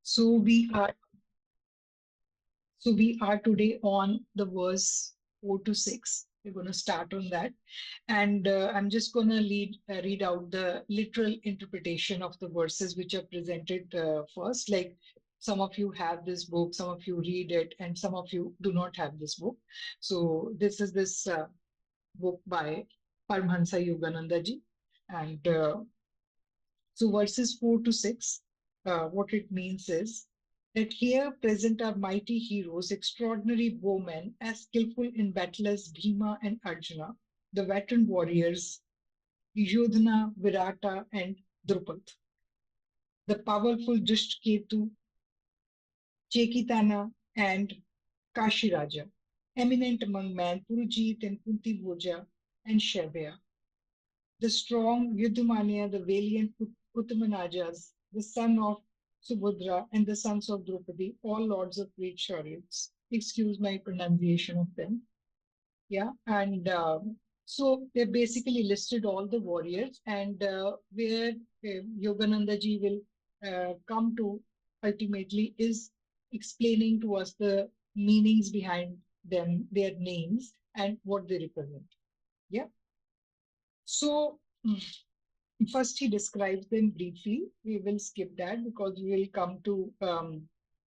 So we are so we are today on the verse 4 to 6. We're going to start on that, and I'm just going to read out the literal interpretation of the verses which are presented first. Like some of you have this book, some of you read it, and some of you do not have this book. So this is this book by Paramhansa Yoganandaji, and so verses 4 to 6, what it means is that here present are mighty heroes, extraordinary bowmen, as skillful in battle as Bhima and Arjuna, the veteran warriors, Yodhana, Virata, and Drupad, the powerful Drishtaketu, Chekitana, and Kashiraja, eminent among men, Purujit and Kunti Bhoja, and Shabya, the strong Yudhamanya, the valiant Uttamanajas, the son of Subhadra, and the sons of Draupadi, all lords of great chariots. Excuse my pronunciation of them. Yeah, and so they basically listed all the warriors, and where Yoganandaji will come to ultimately is explaining to us the meanings behind them, their names, and what they represent. Yeah. So first, he describes them briefly. We will skip that because we will come to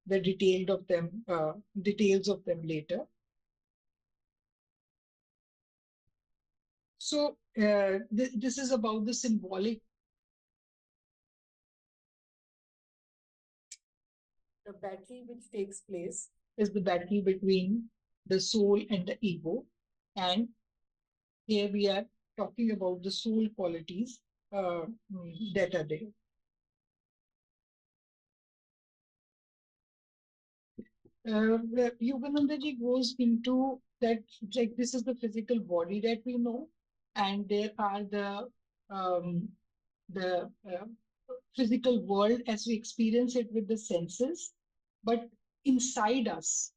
the details of them later. So this is about the symbolic. The battle which takes place is the battle between the soul and the ego, and here we are talking about the soul qualities that are there. Yoganandaji goes into that, like this is the physical body that we know, and there are um, the physical world as we experience it with the senses, but inside us,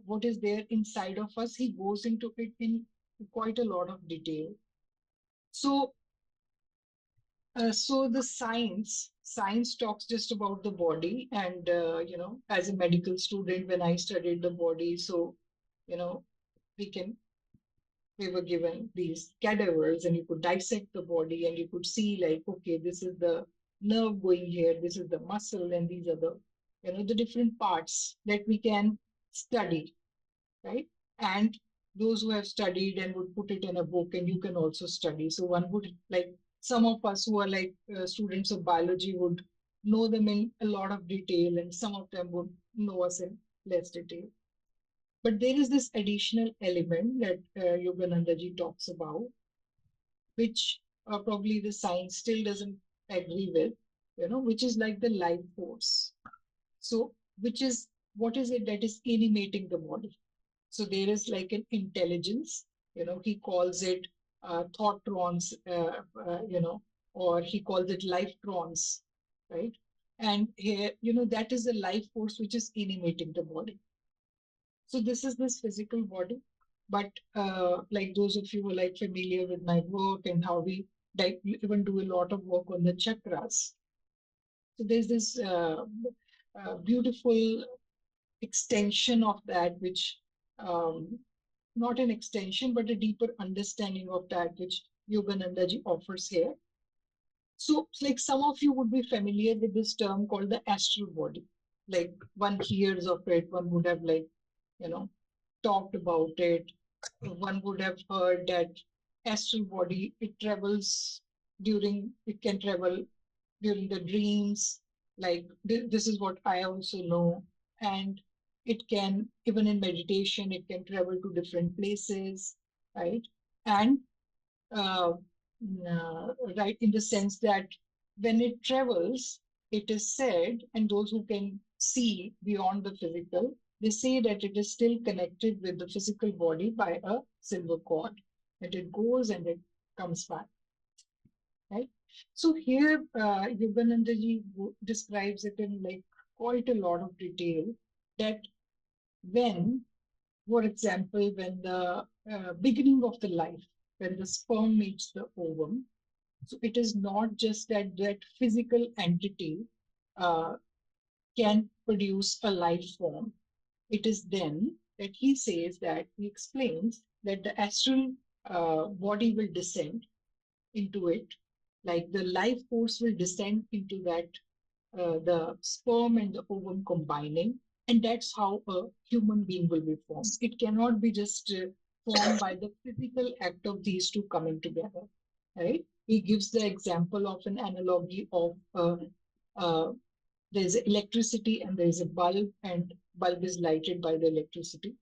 what is there inside of us, he goes into it in quite a lot of detail. So so the science talks just about the body, and as a medical student, when I studied the body, so you know, we can we were given these cadavers, and you could dissect the body, and you could see like, okay, this is the nerve going here, this is the muscle, and these are the different parts that we can study, right? And those who have studied and would put it in a book, and you can also study. So one would like some of us who are like students of biology would know them in a lot of detail, and some of them would know us in less detail. But there is this additional element that Yoganandaji talks about, which probably the science still doesn't agree with, which is like the life force. So, which is what is it that is animating the body? So there is like an intelligence, he calls it thought trons, or he calls it life trons, right? And here, that is the life force which is animating the body. So this is this physical body, but like those of you who are like familiar with my work and how we like even do a lot of work on the chakras. So there's this beautiful extension of that, which not an extension, but a deeper understanding of that, which Yoganandaji offers here. So, like some of you would be familiar with this term called the astral body. Like one hears of it, one would have like, you know, talked about it. One would have heard that astral body, it can travel during the dreams. Like this is what I also know. And it can, even in meditation, it can travel to different places, right? And uh, right, in the sense that when it travels, it is said, and those who can see beyond the physical, they say that it is still connected with the physical body by a silver cord, that it goes and it comes back, right? So here, Yoganandaji describes it in like quite a lot of detail that when, for example, when the beginning of the life, when the sperm meets the ovum, so it is not just that physical entity uh, can produce a life form, it is then that he says that he explains that the astral body will descend into it, like the life force will descend into that, the sperm and the ovum combining, and that's how a human being will be formed. It cannot be just formed by the physical act of these two coming together, right? He gives the example of an analogy of uh, there's electricity and there's a bulb, and bulb is lighted by the electricity,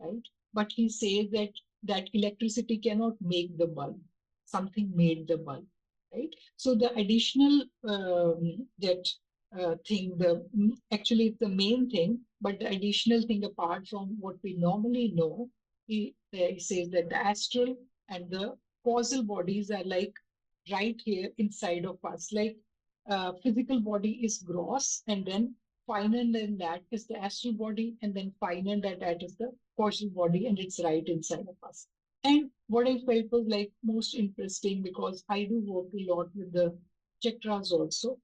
right? But he says that that electricity cannot make the bulb. Something made the bulb, right? So the additional that thing, actually it's the main thing, but the additional thing apart from what we normally know, he says that the astral and the causal bodies are like right here inside of us. Like physical body is gross, and then finer than that is the astral body, and then finer than that is the causal body, and it's right inside of us. And what I felt was like most interesting, because I do work a lot with the chakras also.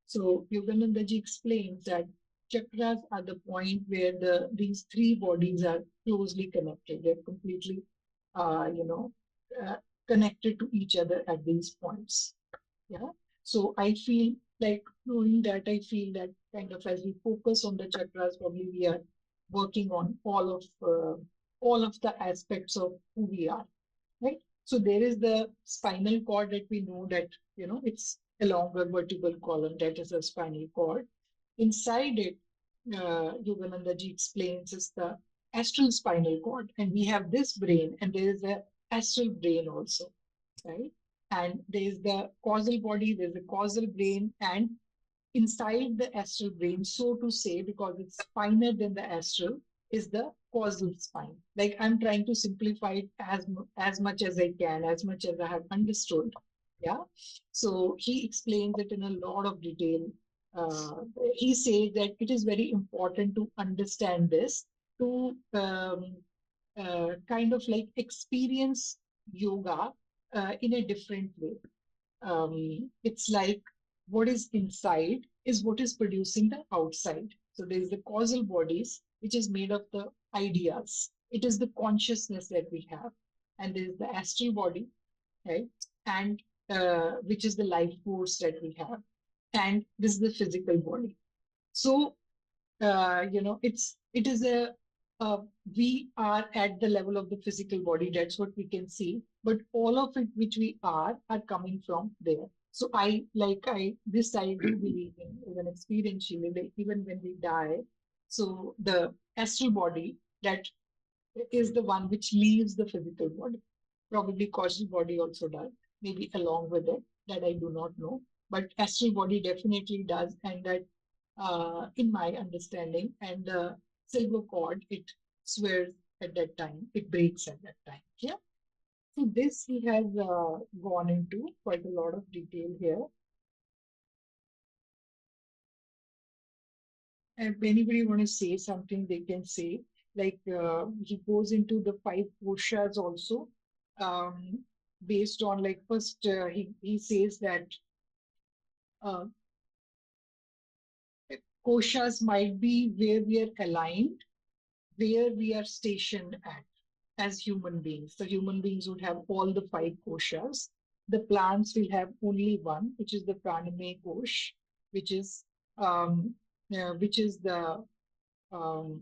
So Yoganandaji explains that chakras are the point where these three bodies are closely connected. They're completely, uh, you know, uh, connected to each other at these points. Yeah. So I feel like knowing that, I feel that kind of as we focus on the chakras, probably we are working on all of the aspects of who we are, right? So there is the spinal cord that we know that, it's along the vertebral column, that is a spinal cord. Inside it, Yoganandaji explains, is the astral spinal cord. And we have this brain, and there is a astral brain also, right? And there is the causal body, there's a causal brain, and inside the astral brain, so to say, because it's finer than the astral, is the causal spine. Like I'm trying to simplify it as much as I can, as much as I have understood. Yeah. So he explains it in a lot of detail. Uh, he says that it is very important to understand this, to kind of like experience yoga in a different way. It's like what is inside is what is producing the outside. So there is the causal bodies, which is made of the ideas. It is the consciousness that we have, and there is the astral body, right? And which is the life force that we have, and this is the physical body. So it is a we are at the level of the physical body, that's what we can see, but all of it which we are coming from there. So I this I do believe in, even experientially, like even when we die, so the astral body, that is the one which leaves the physical body. Probably causal body also does, maybe along with it, that I do not know. But astral body definitely does, and that, in my understanding, and the silver cord, it swears at that time, it breaks at that time. Yeah. So this he has gone into quite a lot of detail here. And if anybody want to say something, they can say. Like he goes into the five koshas also, um, based on, like, first he says that uh, koshas might be where we are aligned, where we are stationed at as human beings. The human beings would have all the five koshas. The plants will have only one, which is the pranamaya kosh, which is which is um,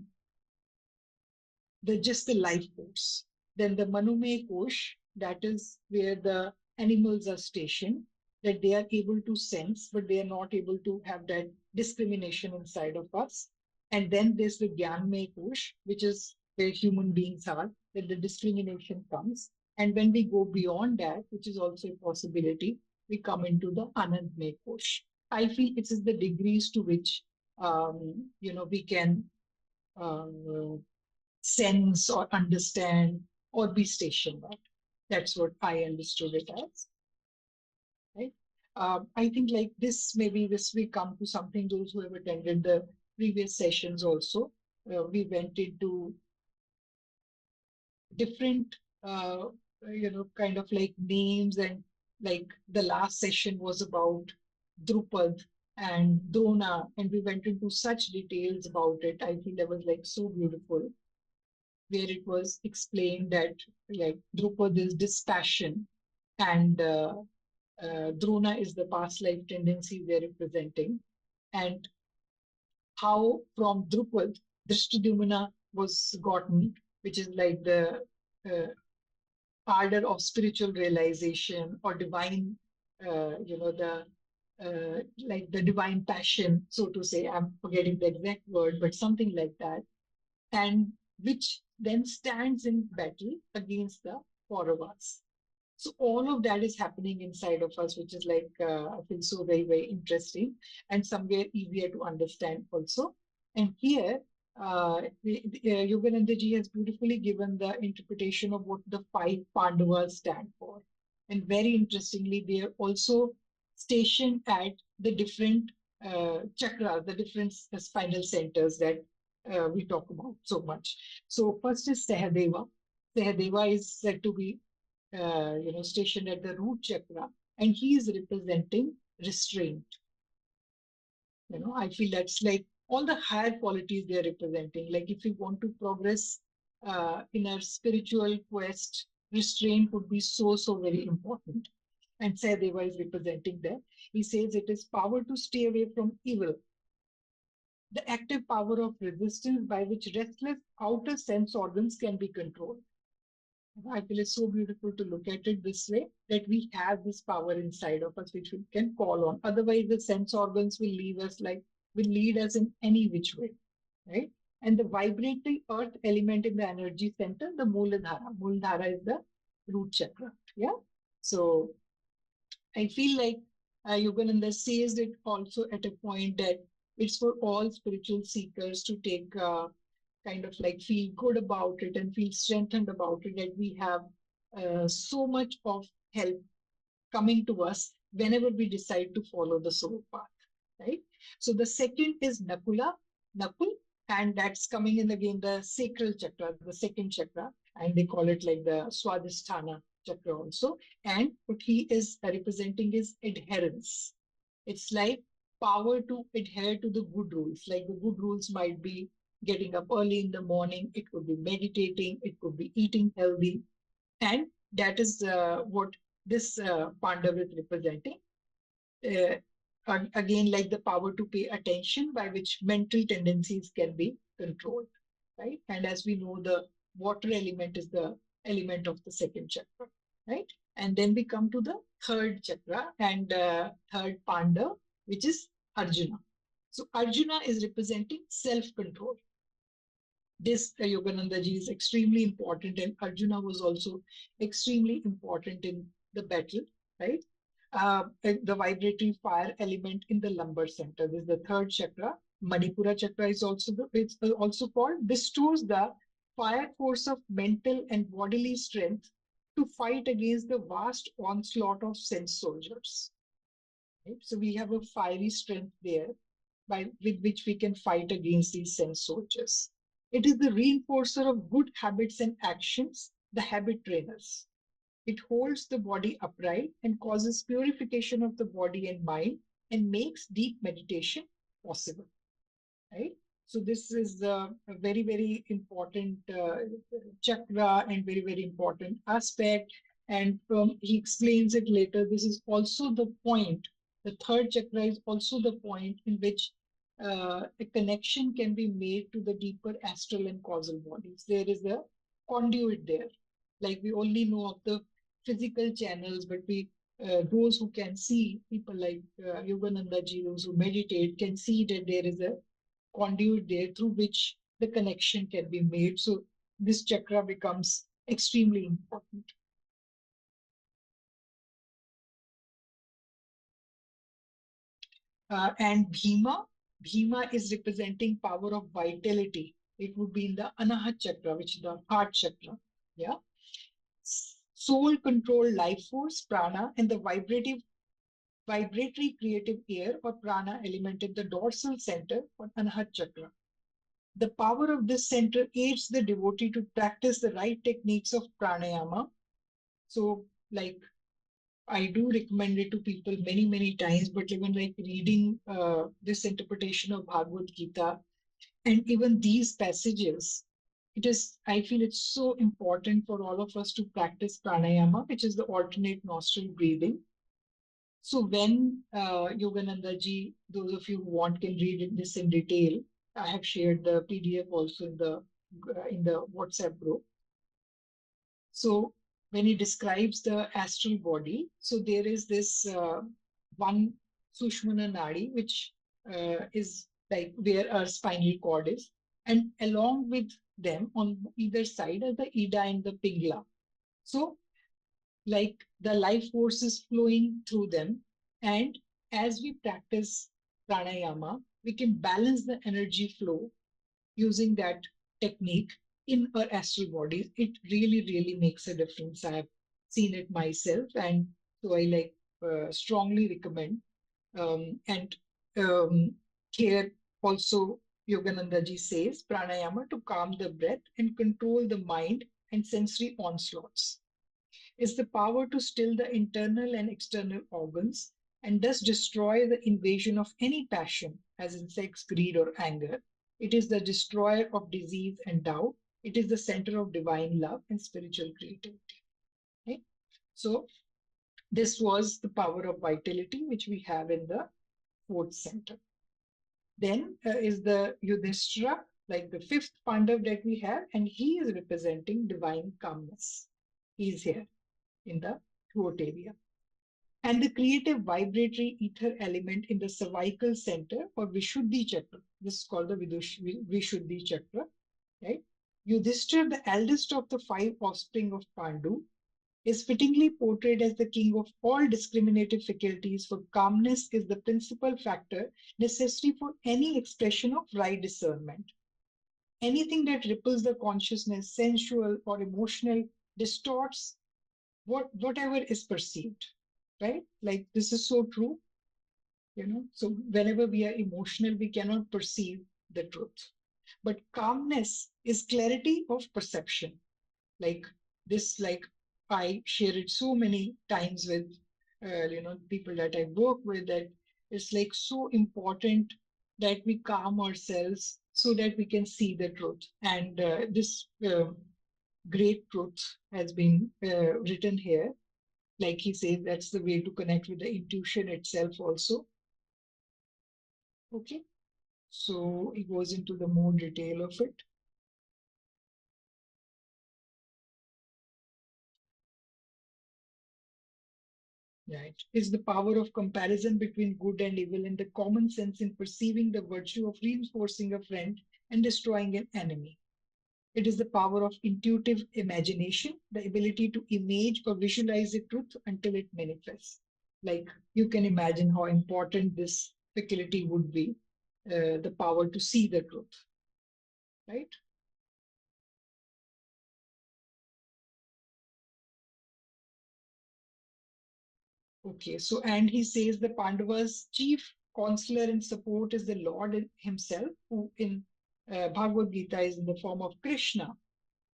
the just the life force. Then the Manomay Kosh, that is where the animals are stationed, that they are able to sense, but they are not able to have that discrimination inside of us. And then there's the Gyanmay Kosh, which is where human beings are, that the discrimination comes. And when we go beyond that, which is also a possibility, we come into the Anandmay Kosh. I feel it is the degrees to which we can uh, sense or understand or be stationed at. That's what I understood it as, right? I think like this, maybe this we come to something, those who have attended the previous sessions also, we went into different, kind of like names, and like the last session was about Drupad, and Drona, and we went into such details about it. I feel that was like so beautiful, where it was explained that like Drupad is dispassion, and Drona is the past life tendency they're representing, and how from Drupad, Drishtadumna was gotten, which is like the uh, ardor of spiritual realization or divine, the like the divine passion, so to say. I'm forgetting the exact word, but something like that, and which then stands in battle against the Kauravas. So all of that is happening inside of us, which is like I feel so very very interesting and somewhere easier to understand also. And here, Yoganandaji has beautifully given the interpretation of what the five Pandavas stand for. And very interestingly, they are also stationed at the different chakras, the different spinal centers that we talk about so much. So first is Sahadeva. Sahadeva is said to be stationed at the root chakra, and he is representing restraint. I feel that's like all the higher qualities they are representing. Like if you want to progress in our spiritual quest, restraint would be so, so very important. And Sahadeva is representing that. He says it is power to stay away from evil, the active power of resistance by which restless outer sense organs can be controlled. I feel it's so beautiful to look at it this way, that we have this power inside of us which we can call on. Otherwise, the sense organs will leave us will lead us in any which way, right? And the vibrating earth element in the energy center, the Mooladhara. Mooladhara is the root chakra. Yeah. So I feel like Yogananda says it also at a point that it's for all spiritual seekers to take kind of like feel good about it and feel strengthened about it, that we have so much of help coming to us whenever we decide to follow the soul path, right? So the second is Nakul, and that's coming in again the sacral chakra, the second chakra, and they call it like the Swadhisthana chakra also. And what he is representing is adherence. It's like power to adhere to the good rules. Like the good rules might be getting up early in the morning, it could be meditating, it could be eating healthy, and that is what this Pandav is representing. Uh, Again, like the power to pay attention by which mental tendencies can be controlled, right? And as we know, the water element is the element of the second chakra, right? And then we come to the third chakra and third Pandav, which is Arjuna. So Arjuna is representing self-control. This Yoganandaji is extremely important, and Arjuna was also extremely important in the battle, right? The vibratory fire element in the lumbar center. This is the third chakra. Manipura chakra is also it's also called. This stores the fire force of mental and bodily strength to fight against the vast onslaught of sense soldiers. Right? So we have a fiery strength there with which we can fight against these sense soldiers. It is the reinforcer of good habits and actions, the habit trainers. It holds the body upright and causes purification of the body and mind and makes deep meditation possible, right? So this is a very, very important chakra and very, very important aspect. And he explains it later. This is also the point. The third chakra is also the point in which a connection can be made to the deeper astral and causal bodies. There is a conduit there. Like we only know of the physical channels, but we those who can see, people like Yoganandaji, those who meditate, can see that there is a conduit there through which the connection can be made. So this chakra becomes extremely important. And Bhima is representing power of vitality. It would be in the Anahat chakra, which is the heart chakra. Yeah. Soul control life force, prana, and the vibratory creative air or prana element in the dorsal center or Anahat chakra. The power of this center aids the devotee to practice the right techniques of pranayama. So, like I do recommend it to people many, many times, but even like reading this interpretation of Bhagavad Gita and even these passages, I feel it's so important for all of us to practice pranayama, which is the alternate nostril breathing. So when Yoganandaji, those of you who want can read this in detail. I have shared the PDF also in the WhatsApp group. So when he describes the astral body, so there is this one Sushmana Nadi, which is like where our spinal cord is, and along with them on either side are the Ida and the Pingla. So like the life force is flowing through them, and as we practice pranayama, we can balance the energy flow using that technique in our astral bodies. It really, really makes a difference. I have seen it myself, and so I strongly recommend. And here also, Yoganandaji says pranayama to calm the breath and control the mind and sensory onslaughts is the power to still the internal and external organs and thus destroy the invasion of any passion, as in sex, greed, or anger. It is the destroyer of disease and doubt. It is the center of divine love and spiritual creativity. Right? So, this was the power of vitality which we have in the fourth center. Then is the Yudhishthira, like the fifth Pandav that we have, and he is representing divine calmness. He is here in the throat area. And the creative vibratory ether element in the cervical center or Vishuddhi chakra. This is called the Vishuddhi chakra, right? Yudhishthira, the eldest of the five offspring of Pandu, is fittingly portrayed as the king of all discriminative faculties, for calmness is the principal factor necessary for any expression of right discernment. Anything that ripples the consciousness, sensual or emotional, distorts whatever is perceived, right? Like this is so true, so whenever we are emotional we cannot perceive the truth, but calmness is clarity of perception. Like this, like I share it so many times with people that I work with, that it's like so important that we calm ourselves so that we can see the truth. And this great truth has been written here. Like he says, that's the way to connect with the intuition itself also. Okay. So he goes into the more detail of it. Right. Is the power of comparison between good and evil and the common sense in perceiving the virtue of reinforcing a friend and destroying an enemy. It is the power of intuitive imagination, the ability to image or visualize the truth until it manifests. Like you can imagine how important this faculty would be, the power to see the truth, right? Okay, so and he says the Pandavas' chief counselor and support is the Lord himself, who in Bhagavad Gita is in the form of Krishna,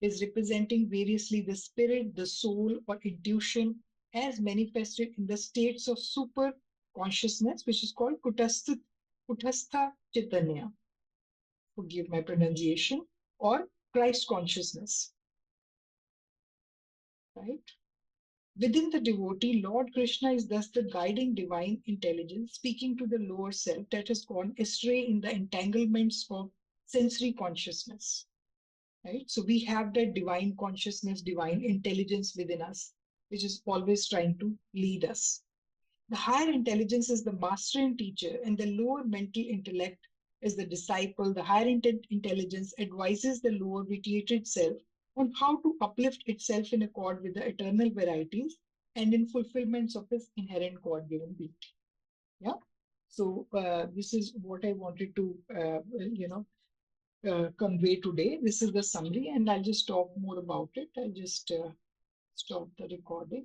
is representing variously the spirit, the soul, or intuition as manifested in the states of super consciousness, which is called Kutastha Chaitanya. Forgive my pronunciation, or Christ consciousness, right? Within the devotee, Lord Krishna is thus the guiding divine intelligence speaking to the lower self that has gone astray in the entanglements of sensory consciousness. Right? So we have that divine consciousness, divine intelligence within us, which is always trying to lead us. The higher intelligence is the master and teacher, and the lower mental intellect is the disciple. The higher intelligence advises the lower vitiated self on how to uplift itself in accord with the eternal varieties and in fulfillments of its inherent God-given beauty. Yeah. So this is what I wanted to, convey today. This is the summary, and I'll just talk more about it. I just stop the recording.